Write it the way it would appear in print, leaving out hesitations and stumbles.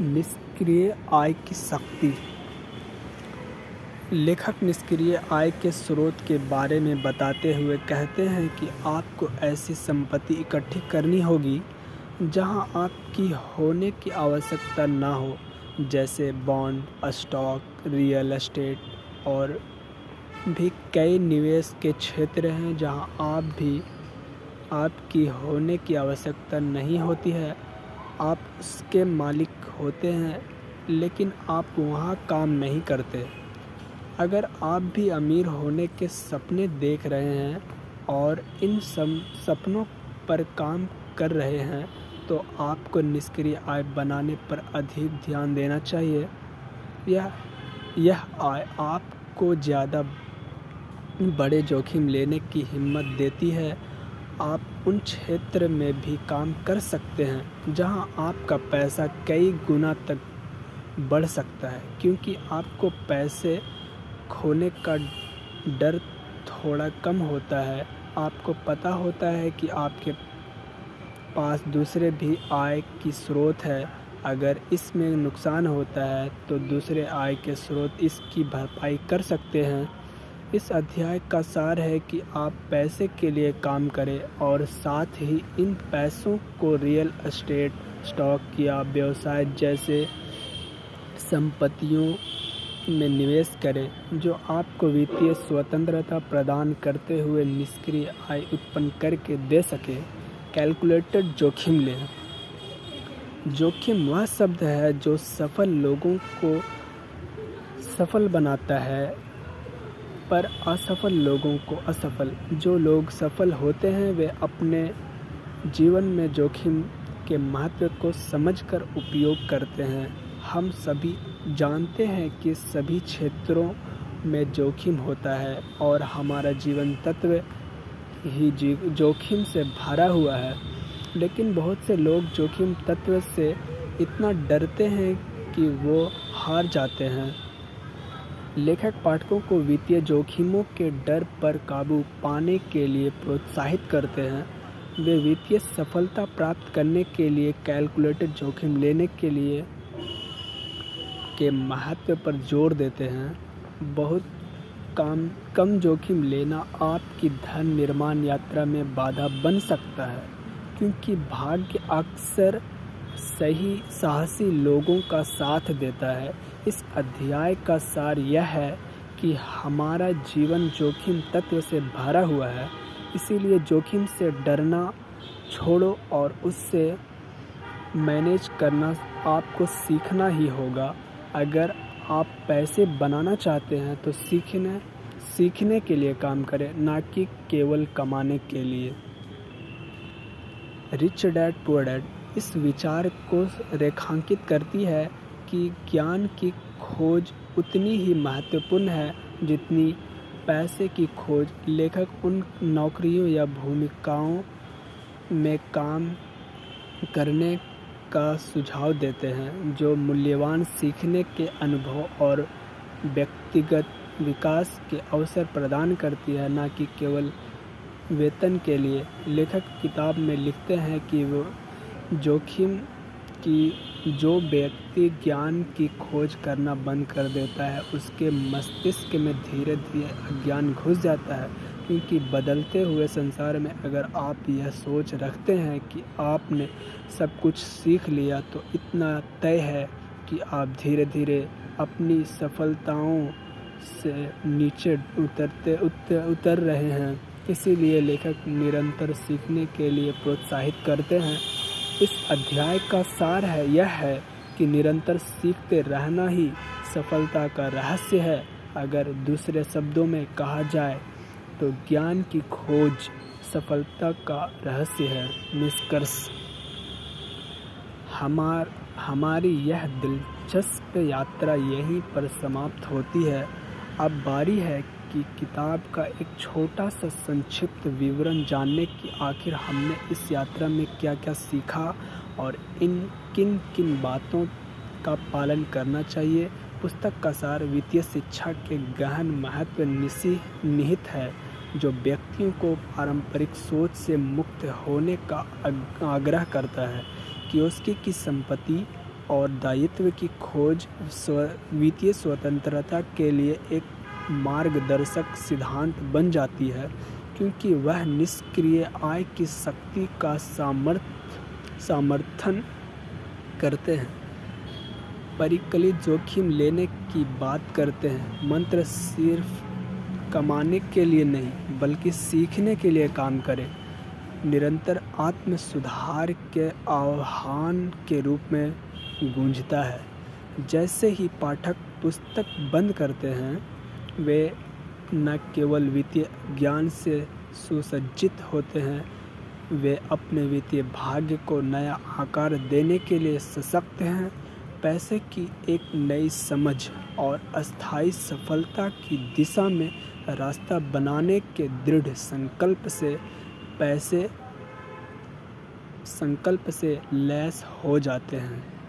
निष्क्रिय आय की शक्ति। लेखक निष्क्रिय आय के स्रोत के बारे में बताते हुए कहते हैं कि आपको ऐसी संपत्ति इकट्ठी करनी होगी जहां आपकी होने की आवश्यकता ना हो, जैसे बॉन्ड, स्टॉक, रियल एस्टेट और भी कई निवेश के क्षेत्र हैं जहां आपकी होने की आवश्यकता नहीं होती है। आप उसके मालिक होते हैं, लेकिन आप वहाँ काम नहीं करते। अगर आप भी अमीर होने के सपने देख रहे हैं और इन सपनों पर काम कर रहे हैं, तो आपको निष्क्रिय आय बनाने पर अधिक ध्यान देना चाहिए। यह आय आपको ज़्यादा बड़े जोखिम लेने की हिम्मत देती है। आप उन क्षेत्र में भी काम कर सकते हैं जहां आपका पैसा कई गुना तक बढ़ सकता है, क्योंकि आपको पैसे खोने का डर थोड़ा कम होता है। आपको पता होता है कि आपके पास दूसरे भी आय की स्रोत है। अगर इसमें नुकसान होता है तो दूसरे आय के स्रोत इसकी भरपाई कर सकते हैं। इस अध्याय का सार है कि आप पैसे के लिए काम करें और साथ ही इन पैसों को रियल एस्टेट, स्टॉक या व्यवसाय जैसे संपत्तियों में निवेश करें जो आपको वित्तीय स्वतंत्रता प्रदान करते हुए निष्क्रिय आय उत्पन्न करके दे सके। कैलकुलेटेड जोखिम लें। जोखिम वह शब्द है जो सफल लोगों को सफल बनाता है पर असफल लोगों को असफल। जो लोग सफल होते हैं वे अपने जीवन में जोखिम के महत्व को समझकर उपयोग करते हैं। हम सभी जानते हैं कि सभी क्षेत्रों में जोखिम होता है और हमारा जीवन तत्व ही जोखिम से भरा हुआ है, लेकिन बहुत से लोग जोखिम तत्व से इतना डरते हैं कि वो हार जाते हैं। लेखक पाठकों को वित्तीय जोखिमों के डर पर काबू पाने के लिए प्रोत्साहित करते हैं। वे वित्तीय सफलता प्राप्त करने के लिए कैलकुलेटेड जोखिम लेने के महत्व पर जोर देते हैं। बहुत कम जोखिम लेना आपकी धन निर्माण यात्रा में बाधा बन सकता है, क्योंकि भाग्य अक्सर साहसी लोगों का साथ देता है। इस अध्याय का सार यह है कि हमारा जीवन जोखिम तत्व से भरा हुआ है, इसीलिए जोखिम से डरना छोड़ो और उससे मैनेज करना आपको सीखना ही होगा। अगर आप पैसे बनाना चाहते हैं तो सीखने के लिए काम करें, ना कि केवल कमाने के लिए। रिच डैड पुअर डैड इस विचार को रेखांकित करती है कि ज्ञान की खोज उतनी ही महत्वपूर्ण है जितनी पैसे की खोज। लेखक उन नौकरियों या भूमिकाओं में काम करने का सुझाव देते हैं जो मूल्यवान सीखने के अनुभव और व्यक्तिगत विकास के अवसर प्रदान करती है, ना कि केवल वेतन के लिए। लेखक किताब में लिखते हैं कि वो जोखिम की जो व्यक्ति ज्ञान की खोज करना बंद कर देता है उसके मस्तिष्क में धीरे धीरे अज्ञान घुस जाता है, क्योंकि बदलते हुए संसार में अगर आप यह सोच रखते हैं कि आपने सब कुछ सीख लिया तो इतना तय है कि आप धीरे धीरे अपनी सफलताओं से नीचे उतर रहे हैं। इसीलिए लेखक निरंतर सीखने के लिए प्रोत्साहित करते हैं। इस अध्याय का सार यह है कि निरंतर सीखते रहना ही सफलता का रहस्य है। अगर दूसरे शब्दों में कहा जाए तो ज्ञान की खोज सफलता का रहस्य है। निष्कर्ष, हमारी यह दिलचस्प यात्रा यहीं पर समाप्त होती है। अब बारी है कि किताब का एक छोटा सा संक्षिप्त विवरण जानने की आखिर हमने इस यात्रा में क्या क्या सीखा और किन किन बातों का पालन करना चाहिए। पुस्तक का सार वित्तीय शिक्षा के गहन महत्व निहित है, जो व्यक्तियों को पारंपरिक सोच से मुक्त होने का आग्रह करता है। कियोस्की की संपत्ति और दायित्व की खोज वित्तीय स्वतंत्रता के लिए एक मार्गदर्शक सिद्धांत बन जाती है, क्योंकि वह निष्क्रिय आय की शक्ति का समर्थन करते हैं। परिकलित जोखिम लेने की बात करते हैं। मंत्र सिर्फ कमाने के लिए नहीं, बल्कि सीखने के लिए काम करें। निरंतर आत्म सुधार के आह्वान के रूप में गूंजता है। जैसे ही पाठक पुस्तक बंद करते हैं, वे न केवल वित्तीय ज्ञान से सुसज्जित होते हैं, वे अपने वित्तीय भाग्य को नया आकार देने के लिए सशक्त हैं। पैसे की एक नई समझ और अस्थायी सफलता की दिशा में रास्ता बनाने के दृढ़ संकल्प से लैस हो जाते हैं।